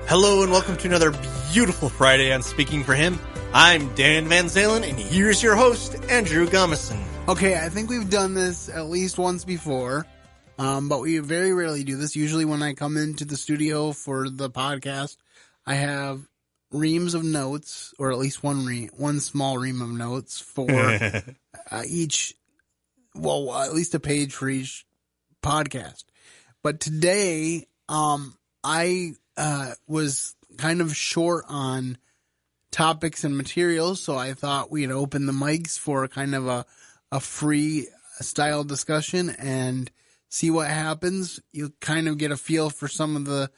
Hello and welcome to another beautiful Friday on Speaking for Him. I'm Dan VanZalen and here's your host, Andrew Gumison. Okay, I think we've done this at least once before, but we very rarely do this. Usually when I come into the studio for the podcast, I have reams of notes, or at least one small ream of notes for each, well, at least a page for each podcast. But today, I was kind of short on topics and materials, so I thought we'd open the mics for kind of a free style discussion and see what happens. You kind of get a feel for some of the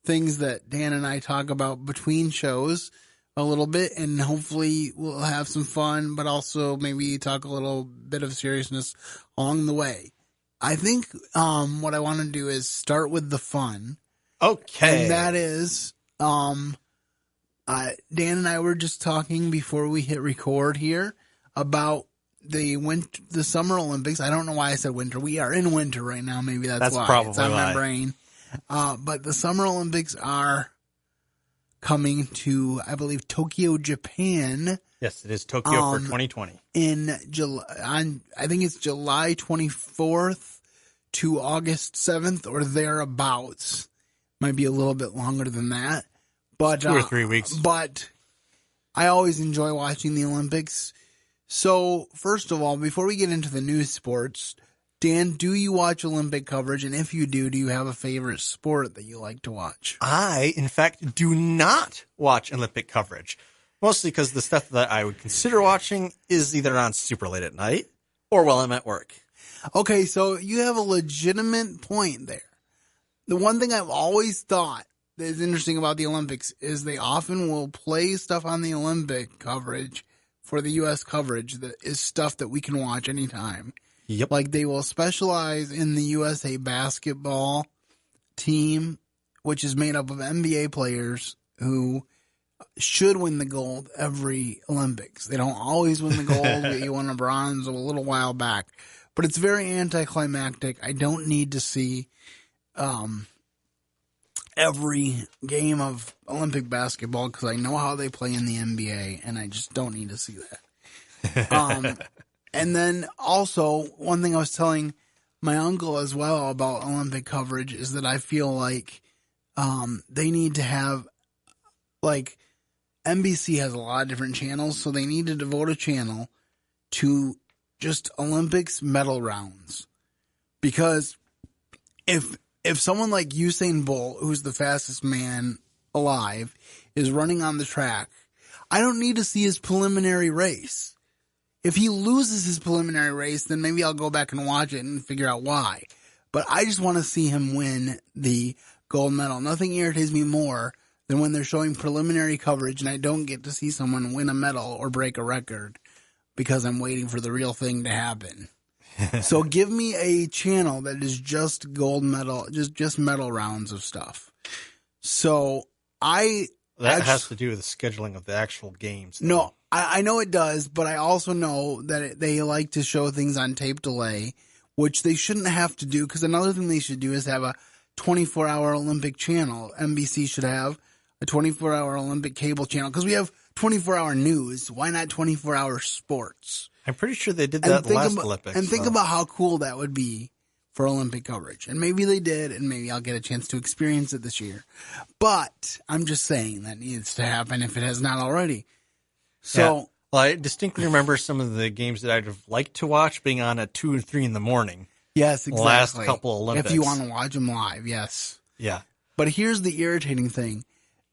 things that Dan and I talk about between shows a little bit, and hopefully we'll have some fun, but also maybe talk a little bit of seriousness along the way. I think what I want to do is start with the fun. Okay. And that is, Dan and I were just talking before we hit record here about the Summer Olympics. I don't know why I said winter. We are in winter right now. Maybe that's why. Probably it's on why. my brain. But the Summer Olympics are coming to, I believe, Tokyo, Japan. Yes, it is Tokyo for 2020. In July, I think it's July 24th to August 7th or thereabouts. Might be a little bit longer than that. But 2 or 3 weeks. But I always enjoy watching the Olympics. So, first of all, before we get into the news sports, Dan, do you watch Olympic coverage? And if you do you have a favorite sport that you like to watch? I, in fact, do not watch Olympic coverage. Mostly because the stuff that I would consider watching is either on super late at night or while I'm at work. Okay, so you have a legitimate point there. The one thing I've always thought that is interesting about the Olympics is they often will play stuff on the Olympic coverage for the U.S. coverage that is stuff that we can watch anytime. Yep. Like they will specialize in the USA basketball team, which is made up of NBA players who should win the gold every Olympics. They don't always win the gold. They won a bronze a little while back. But it's very anticlimactic. I don't need to see every game of Olympic basketball because I know how they play in the NBA, and I just don't need to see that. And then also, one thing I was telling my uncle as well about Olympic coverage is that I feel like they need to have, like, NBC has a lot of different channels, so they need to devote a channel to just Olympics medal rounds. Because if someone like Usain Bolt, who's the fastest man alive, is running on the track, I don't need to see his preliminary race. If he loses his preliminary race, then maybe I'll go back and watch it and figure out why. But I just want to see him win the gold medal. Nothing irritates me more than when they're showing preliminary coverage and I don't get to see someone win a medal or break a record because I'm waiting for the real thing to happen. So give me a channel that is just gold medal, just medal rounds of stuff. So that has to do with the scheduling of the actual games. Though. No, I know it does, but I also know that they like to show things on tape delay, which they shouldn't have to do, because another thing they should do is have a 24-hour Olympic channel. NBC should have a 24-hour Olympic cable channel, because we have 24-hour news. Why not 24-hour sports? I'm pretty sure they did that last Olympics. And think about how cool that would be for Olympic coverage. And maybe they did, and maybe I'll get a chance to experience it this year. But I'm just saying that needs to happen if it has not already. So, yeah. Well, I distinctly remember some of the games that I'd have liked to watch being on at 2 and 3 in the morning. Yes, exactly. Last couple Olympics. If you want to watch them live, yes. Yeah. But here's the irritating thing.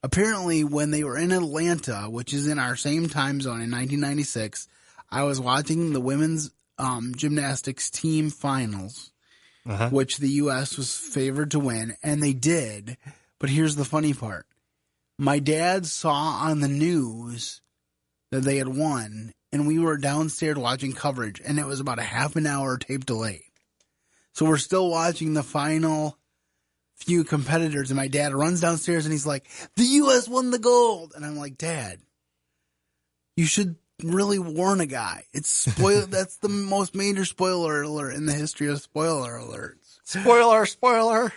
Apparently, when they were in Atlanta, which is in our same time zone in 1996, I was watching the women's gymnastics team finals, which the U.S. was favored to win, and they did. But here's the funny part. My dad saw on the news that they had won, and we were downstairs watching coverage, and it was about a half an hour tape delayed. So we're still watching the final few competitors, and my dad runs downstairs, and he's like, the U.S. won the gold! And I'm like, Dad, you should really warn a guy. It's spoil. That's the most major spoiler alert in the history of spoiler alerts. Spoiler.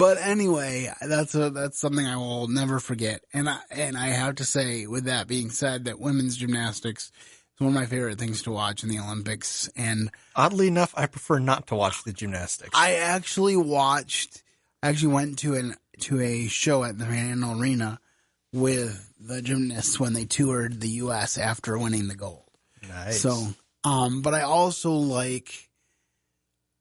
But anyway, that's something I will never forget. And I have to say, with that being said, that women's gymnastics is one of my favorite things to watch in the Olympics. And oddly enough, I prefer not to watch the gymnastics. I actually went to a show at the Van Arena with the gymnasts when they toured the U.S. after winning the gold. Nice. So, but I also like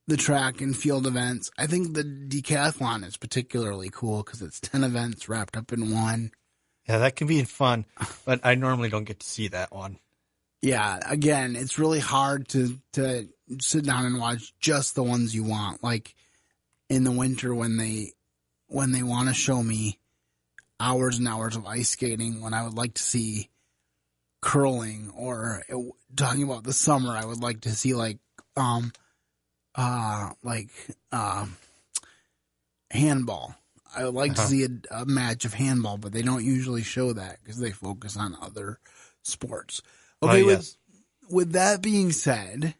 the track and field events. I think the decathlon is particularly cool because it's 10 events wrapped up in one. Yeah, that can be fun, but I normally don't get to see that one. Yeah, again, it's really hard to sit down and watch just the ones you want. Like in the winter when they want to show me hours and hours of ice skating, when I would like to see curling, or talking about the summer, I would like to see handball. I would like to see a match of handball, but they don't usually show that because they focus on other sports. Okay, yes. with that being said,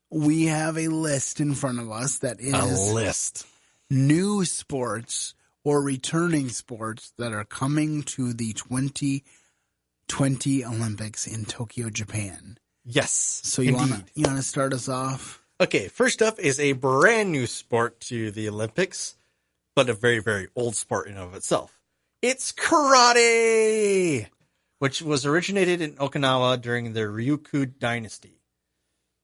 we have a list in front of us that is new sports or returning sports that are coming to the 2020 Olympics in Tokyo, Japan. Yes. So you want to start us off? Okay, first up is a brand new sport to the Olympics, but a very, very old sport in and of itself. It's karate, which was originated in Okinawa during the Ryukyu dynasty,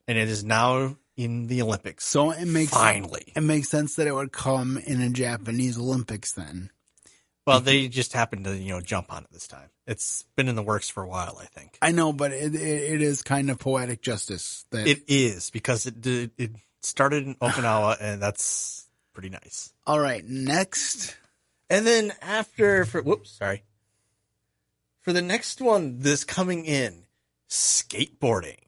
and it is now in the Olympics. So it makes sense that it would come in a Japanese Olympics then. Well, they just happened to, jump on it this time. It's been in the works for a while, I think. I know, but it is kind of poetic justice. It is, because it started in Okinawa, and that's pretty nice. All right, next. And then for the next one, this coming in, skateboarding.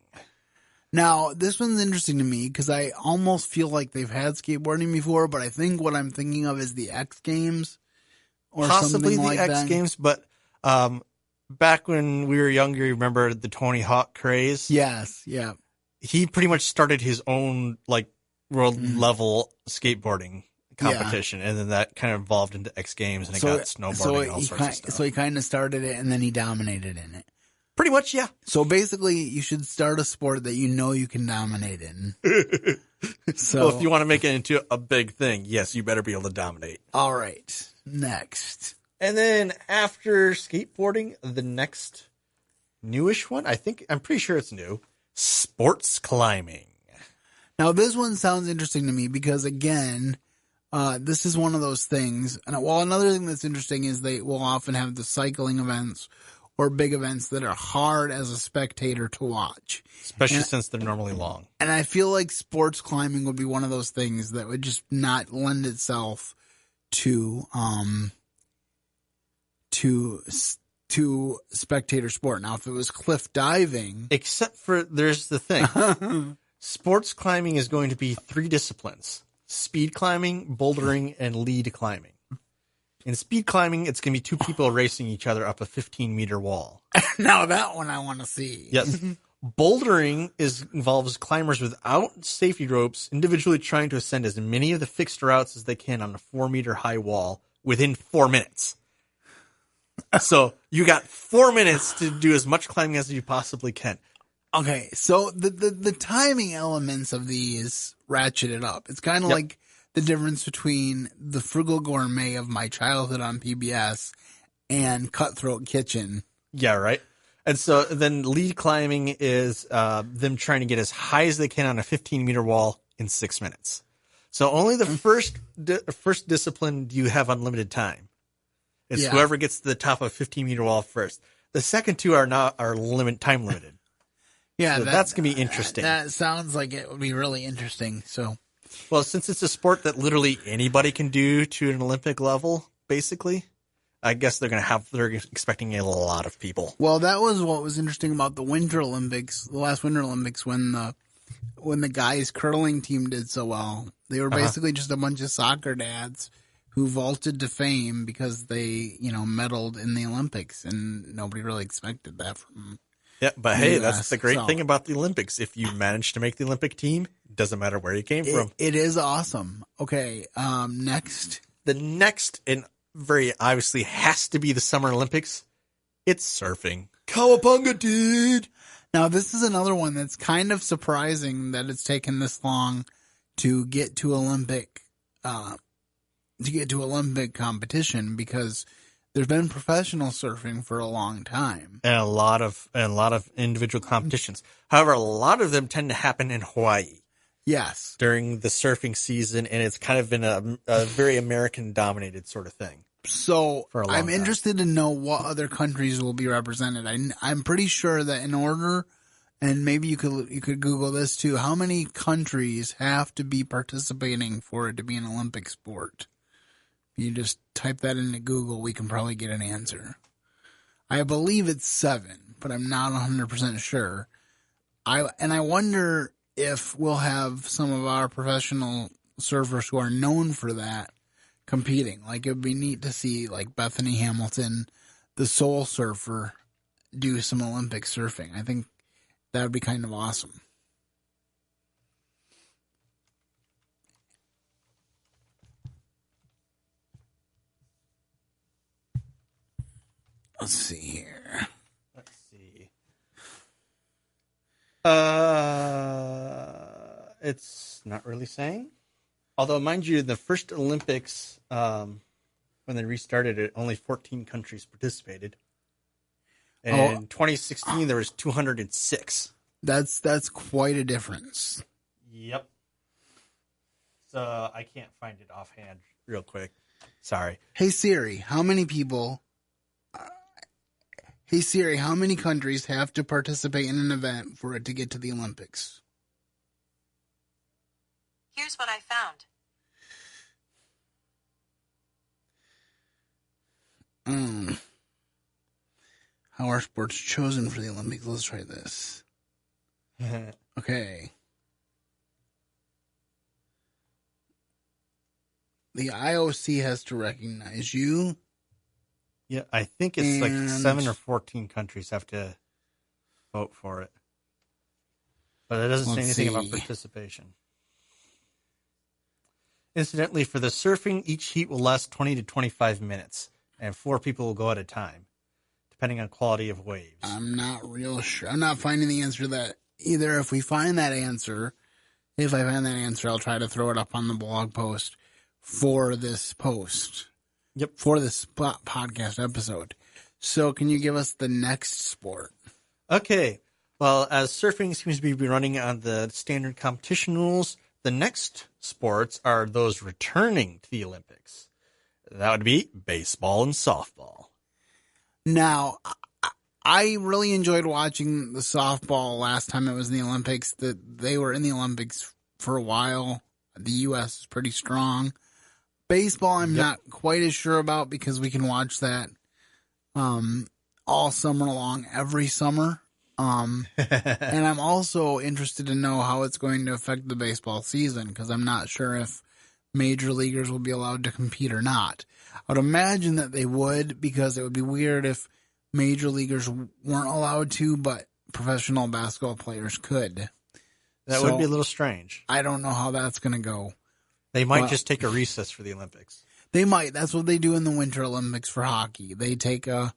Now, this one's interesting to me because I almost feel like they've had skateboarding before, but I think what I'm thinking of is the X Games. Or possibly the like X that. Games, but back when we were younger, you remember the Tony Hawk craze? Yes, yeah. He pretty much started his own world level skateboarding competition, and then that kind of evolved into X Games, and it got snowboarding and all sorts of stuff. So he kind of started it, and then he dominated in it. Pretty much, yeah. So basically, you should start a sport that you know you can dominate in. So if you want to make it into a big thing, yes, you better be able to dominate. All right. Next. And then after skateboarding, the next newish one, I'm pretty sure it's new, sports climbing. Now, this one sounds interesting to me because, again, this is one of those things. And another thing that's interesting is they will often have the cycling events or big events that are hard as a spectator to watch. Especially since they're normally long. And I feel like sports climbing would be one of those things that would just not lend itself to spectator sport. Now, if it was cliff diving, there's the thing. Sports climbing is going to be 3 disciplines: speed climbing, bouldering, and lead climbing. In speed climbing, it's going to be 2 people racing each other up a 15-meter wall. Now that one I want to see. Yes. Bouldering involves climbers without safety ropes individually trying to ascend as many of the fixed routes as they can on a 4-meter high wall within 4 minutes. So you got 4 minutes to do as much climbing as you possibly can. Okay, so the timing elements of these ratchet it up. It's kind of like the difference between the Frugal Gourmet of my childhood on PBS and Cutthroat Kitchen. Yeah, right. And so then lead climbing is them trying to get as high as they can on a 15-meter wall in 6 minutes. So only the first discipline do you have unlimited time. It's whoever gets to the top of a 15-meter wall first. The second 2 are time limited. Yeah, so that's going to be interesting. That sounds like it would be really interesting. So, well, since it's a sport that literally anybody can do to an Olympic level, basically, I guess they're expecting a lot of people. Well, that was what was interesting about the Winter Olympics, the last Winter Olympics, when the guys curling team did so well. They were basically just a bunch of soccer dads who vaulted to fame because they, medaled in the Olympics, and nobody really expected that from them. Yeah, but in hey, the that's US. the great So, thing about the Olympics. If you manage to make the Olympic team, it doesn't matter where you came from. it is awesome. Okay, next. The next, and very obviously has to be the Summer Olympics, it's surfing. Cowabunga, dude! Now, this is another one that's kind of surprising that it's taken this long to get to Olympic competition, because there's been professional surfing for a long time. And a lot of individual competitions. However, a lot of them tend to happen in Hawaii Yes. during the surfing season, and it's kind of been a very American-dominated sort of thing. So For a long I'm time. interested to know what other countries will be represented. I'm pretty sure that in order, and maybe you could Google this too, how many countries have to be participating for it to be an Olympic sport? You just type that into Google, we can probably get an answer. I believe it's 7, but I'm not 100% sure. I wonder if we'll have some of our professional surfers who are known for that competing. Like, it would be neat to see, like, Bethany Hamilton, the Soul Surfer, do some Olympic surfing. I think that would be kind of awesome. Let's see here. Let's see. It's not really saying. Although, mind you, the first Olympics, when they restarted it, only 14 countries participated. And in 2016, there was 206. That's quite a difference. Yep. So I can't find it offhand real quick. Sorry. Hey Siri, how many countries have to participate in an event for it to get to the Olympics? Here's what I found. How are sports chosen for the Olympics? Let's try this. Okay. The IOC has to recognize you. Yeah, I think it's like 7 or 14 countries have to vote for it. But it doesn't say anything about participation. Incidentally, for the surfing, each heat will last 20 to 25 minutes, and 4 people will go at a time, depending on quality of waves. I'm not real sure. I'm not finding the answer to that either. If I find that answer, I'll try to throw it up on the blog post for this post. Yep. For this podcast episode. So can you give us the next sport? Okay. Well, as surfing seems to be running on the standard competition rules, the next sports are those returning to the Olympics. That would be baseball and softball. Now, I really enjoyed watching the softball last time it was in the Olympics. They were in the Olympics for a while. The U.S. is pretty strong. Baseball, I'm not quite as sure about, because we can watch that all summer long, every summer. And I'm also interested to know how it's going to affect the baseball season, because I'm not sure if major leaguers will be allowed to compete or not. I would imagine that they would, because it would be weird if major leaguers weren't allowed to, but professional basketball players could. That would be a little strange. I don't know how that's going to go. They might just take a recess for the Olympics. They might. That's what they do in the Winter Olympics for hockey. They take a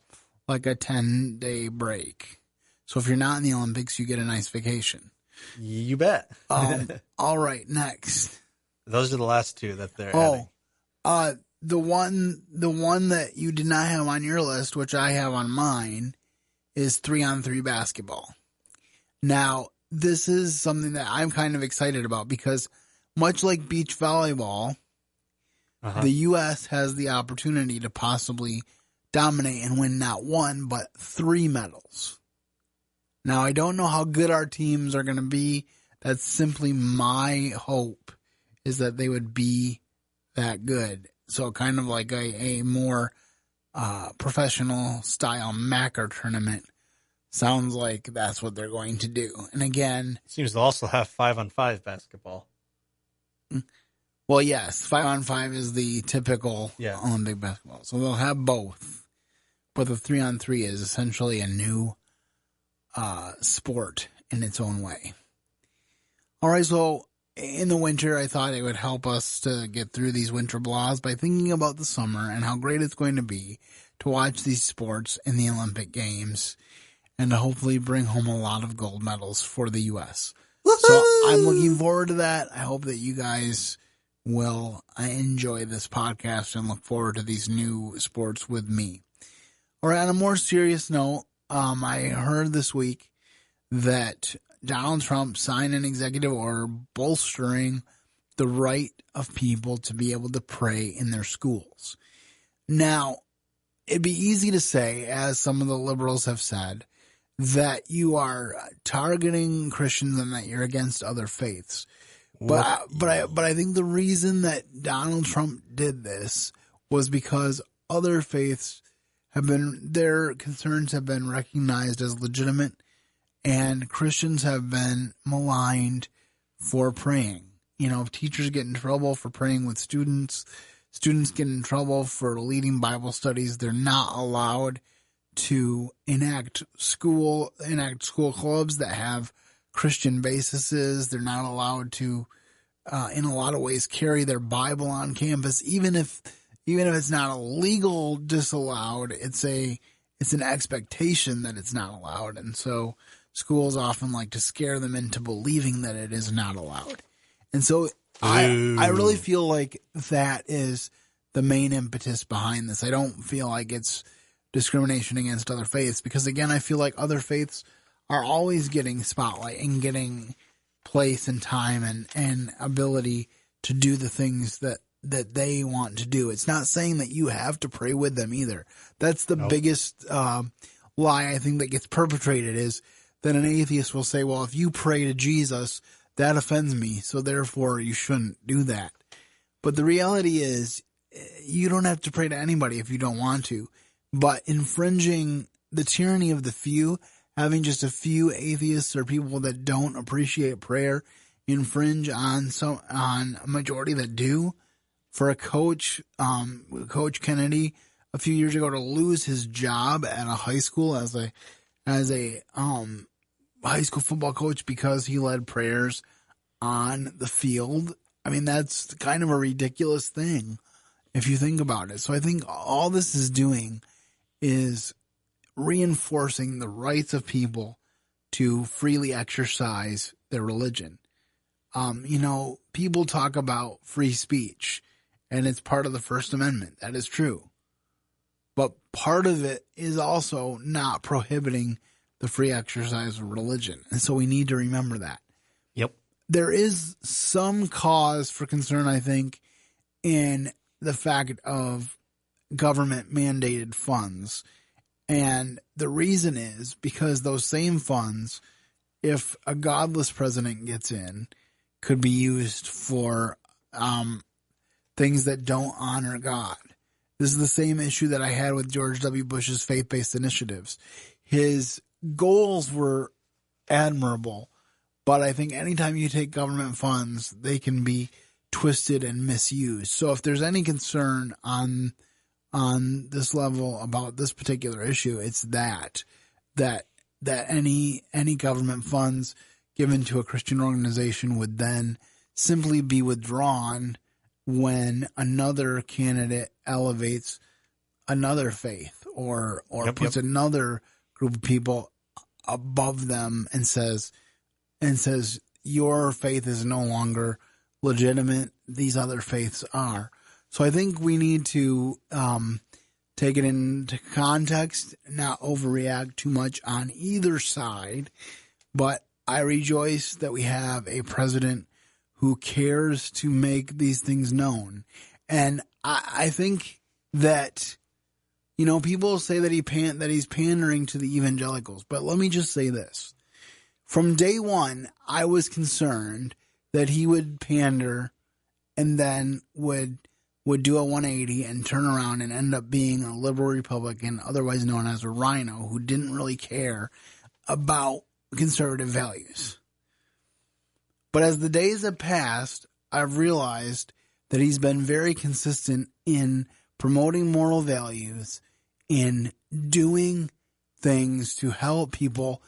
10-day break. So if you're not in the Olympics, you get a nice vacation. You bet. All right, next. Those are the last two that they're adding. The one that you did not have on your list, which I have on mine, is 3-on-3 basketball. Now, this is something that I'm kind of excited about, because much like beach volleyball, the U.S. has the opportunity to possibly dominate and win not 1, but 3 medals. Now, I don't know how good our teams are going to be. That's simply my hope, is that they would be that good. So kind of like a more professional style Macker tournament. Sounds like that's what they're going to do. And again, it seems to also have 5-on-5 basketball. Well, yes, 5-on-5 is the typical Olympic basketball. So they'll have both. But the 3-on-3 is essentially a new sport in its own way. All right, so in the winter, I thought it would help us to get through these winter blahs by thinking about the summer and how great it's going to be to watch these sports in the Olympic Games and to hopefully bring home a lot of gold medals for the U.S. Woo-hoo! So I'm looking forward to that. I hope that you guys will enjoy this podcast and look forward to these new sports with me. All right, on a more serious note, I heard this week that Donald Trump signed an executive order bolstering the right of people to be able to pray in their schools. Now, it'd be easy to say, as some of the liberals have said, that you are targeting Christians and that you're against other faiths. But I think the reason that Donald Trump did this was because other faiths their concerns have been recognized as legitimate, and Christians have been maligned for praying. You know, teachers get in trouble for praying with students. Students get in trouble for leading Bible studies. They're not allowed to enact school clubs that have Christian bases. They're not allowed to, in a lot of ways, carry their Bible on campus, even if it's not a legal disallowed. It's an expectation that it's not allowed, and so schools often like to scare them into believing that it is not allowed. And so I really feel like that is the main impetus behind this. I don't feel like it's discrimination against other faiths because, again, I feel like other faiths are always getting spotlight and getting place and time and ability to do the things that they want to do. It's not saying that you have to pray with them either. That's the biggest lie I think that gets perpetrated is that an atheist will say, well, if you pray to Jesus, that offends me, so therefore you shouldn't do that. But the reality is you don't have to pray to anybody if you don't want to. But infringing the tyranny of the few, having just a few atheists or people that don't appreciate prayer infringe on a majority that do. For a coach, Coach Kennedy, a few years ago to lose his job at a high school as a high school football coach because he led prayers on the field. I mean, that's kind of a ridiculous thing if you think about it. So I think all this is doing is reinforcing the rights of people to freely exercise their religion. People talk about free speech, and it's part of the First Amendment. That is true. But part of it is also not prohibiting the free exercise of religion. And so we need to remember that. Yep. There is some cause for concern, I think, in the fact of government mandated funds. And the reason is because those same funds, if a godless president gets in, could be used for things that don't honor God. This is the same issue that I had with George W. Bush's faith-based initiatives. His goals were admirable, but I think anytime you take government funds, they can be twisted and misused. So if there's any concern on this level about this particular issue, it's that any government funds given to a Christian organization would then simply be withdrawn when another candidate elevates another faith or puts another group of people above them and says your faith is no longer legitimate. These other faiths are. So I think we need to take it into context, not overreact too much on either side. But I rejoice that we have a president who cares to make these things known. And I think that, people say that he's pandering to the evangelicals. But let me just say this. From day one, I was concerned that he would pander and then would do a 180 and turn around and end up being a liberal Republican, otherwise known as a rhino, who didn't really care about conservative values. But as the days have passed, I've realized that he's been very consistent in promoting moral values, in doing things to help people.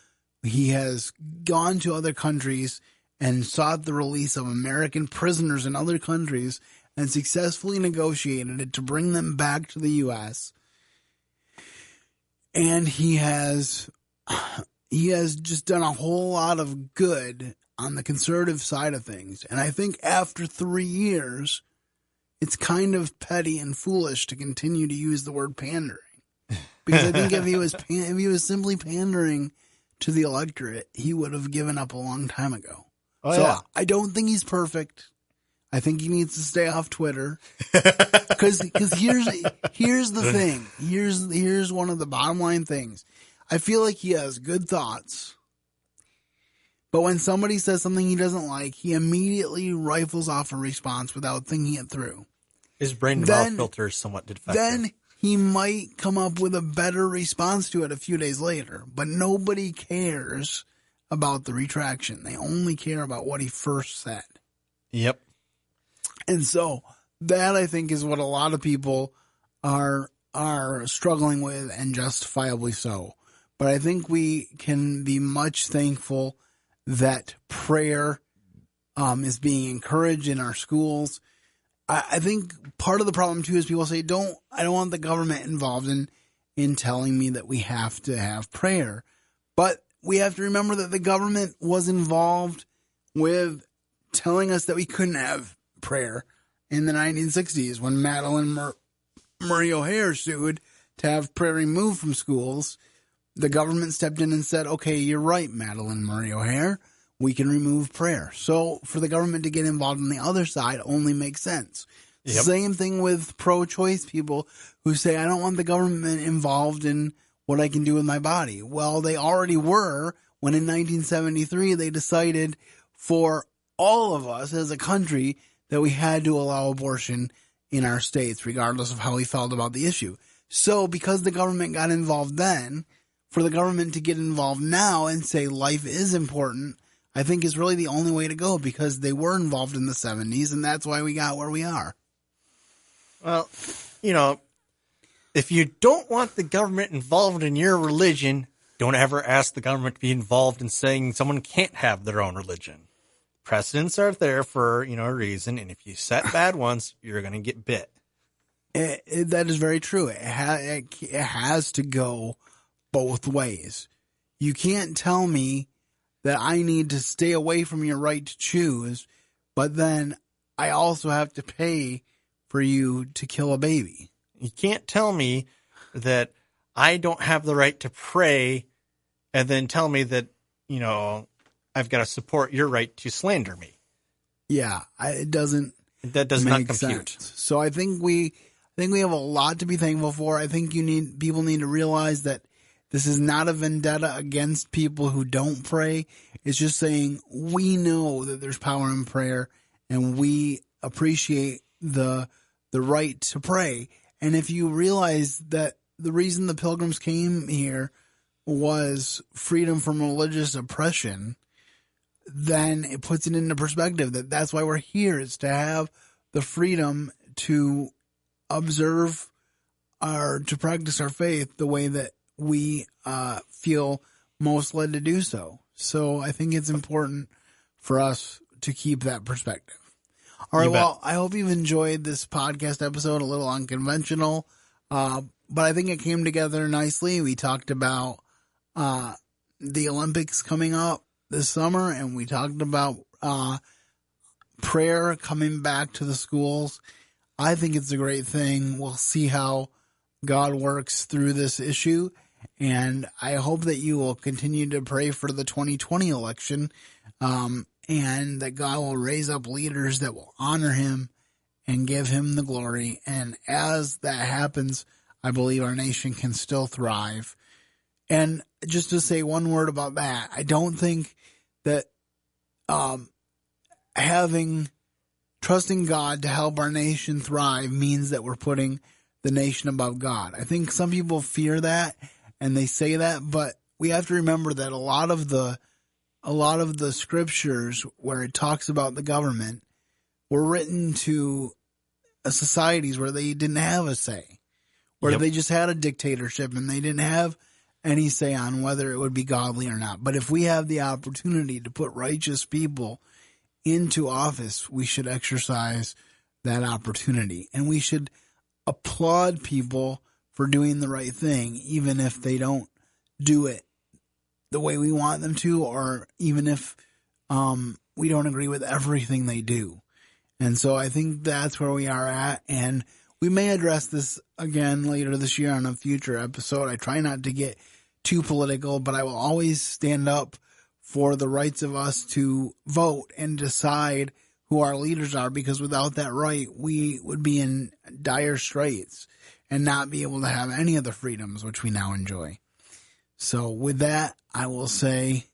He has gone to other countries and sought the release of American prisoners in other countries and successfully negotiated it to bring them back to the U.S. And he has just done a whole lot of good on the conservative side of things. And I think after 3 years, it's kind of petty and foolish to continue to use the word pandering. Because I think if he was simply pandering to the electorate, he would have given up a long time ago. Oh, so yeah. I don't think he's perfect. I think he needs to stay off Twitter. Because here's the thing. Here's one of the bottom line things. I feel like he has good thoughts. But when somebody says something he doesn't like, he immediately rifles off a response without thinking it through. His brain to mouth filter is somewhat defective. Then he might come up with a better response to it a few days later. But nobody cares about the retraction. They only care about what he first said. Yep. And so that, I think, is what a lot of people are struggling with, and justifiably so. But I think we can be much thankful that prayer is being encouraged in our schools. I think part of the problem, too, is people say, I don't want the government involved in telling me that we have to have prayer. But we have to remember that the government was involved with telling us that we couldn't have prayer in the 1960s when Madeline Murray O'Hair sued to have prayer removed from schools. The government stepped in and said, okay, you're right, Madeline Murray O'Hair. We can remove prayer. So for the government to get involved on the other side only makes sense. Yep. Same thing with pro-choice people who say, I don't want the government involved in what I can do with my body. Well, they already were when in 1973 they decided for all of us as a country that we had to allow abortion in our states, regardless of how we felt about the issue. So because the government got involved then, for the government to get involved now and say life is important, I think is really the only way to go, because they were involved in the 70s, and that's why we got where we are. Well, if you don't want the government involved in your religion, don't ever ask the government to be involved in saying someone can't have their own religion. Precedents are there for, a reason, and if you set bad ones, you're going to get bit. That is very true. It has to go both ways. You can't tell me that I need to stay away from your right to choose, but then I also have to pay for you to kill a baby. You can't tell me that I don't have the right to pray and then tell me that, I've got to support your right to slander me. Yeah, it doesn't. That does not compute. Sense. So I think we have a lot to be thankful for. I think people need to realize that this is not a vendetta against people who don't pray. It's just saying we know that there's power in prayer, and we appreciate the right to pray. And if you realize that the reason the Pilgrims came here was freedom from religious oppression, then it puts it into perspective that that's why we're here, is to have the freedom to observe to practice our faith the way that we feel most led to do so. So I think it's important for us to keep that perspective. All right, well, I hope you've enjoyed this podcast episode, a little unconventional, but I think it came together nicely. We talked about the Olympics coming up this summer, and we talked about prayer coming back to the schools. I think it's a great thing. We'll see how God works through this issue, and I hope that you will continue to pray for the 2020 election, and that God will raise up leaders that will honor him and give him the glory. And as that happens, I believe our nation can still thrive. And just to say one word about that, I don't think that trusting God to help our nation thrive means that we're putting the nation above God. I think some people fear that and they say that, but we have to remember that a lot of the scriptures where it talks about the government were written to societies where they didn't have a say, where they just had a dictatorship and they didn't have any say on whether it would be godly or not. But if we have the opportunity to put righteous people into office, we should exercise that opportunity. And we should applaud people for doing the right thing, even if they don't do it the way we want them to, or even if we don't agree with everything they do. And so I think that's where we are at. And we may address this again later this year on a future episode. I try not to get too political, but I will always stand up for the rights of us to vote and decide who our leaders are, because without that right, we would be in dire straits and not be able to have any of the freedoms which we now enjoy. So with that, I will say,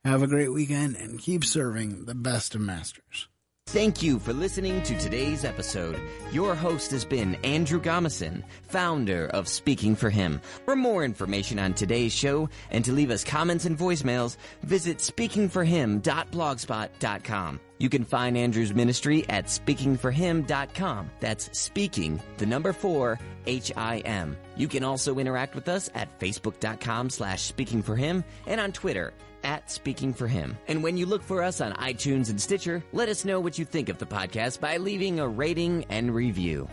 have a great weekend and keep serving the best of masters. Thank you for listening to today's episode. Your host has been Andrew Gomison, founder of Speaking for Him. For more information on today's show and to leave us comments and voicemails, visit speakingforhim.blogspot.com. You can find Andrew's ministry at speakingforhim.com. That's speaking, 4, HIM. You can also interact with us at facebook.com/speakingforhim and on Twitter @SpeakingForHim. And when you look for us on iTunes and Stitcher, let us know what you think of the podcast by leaving a rating and review.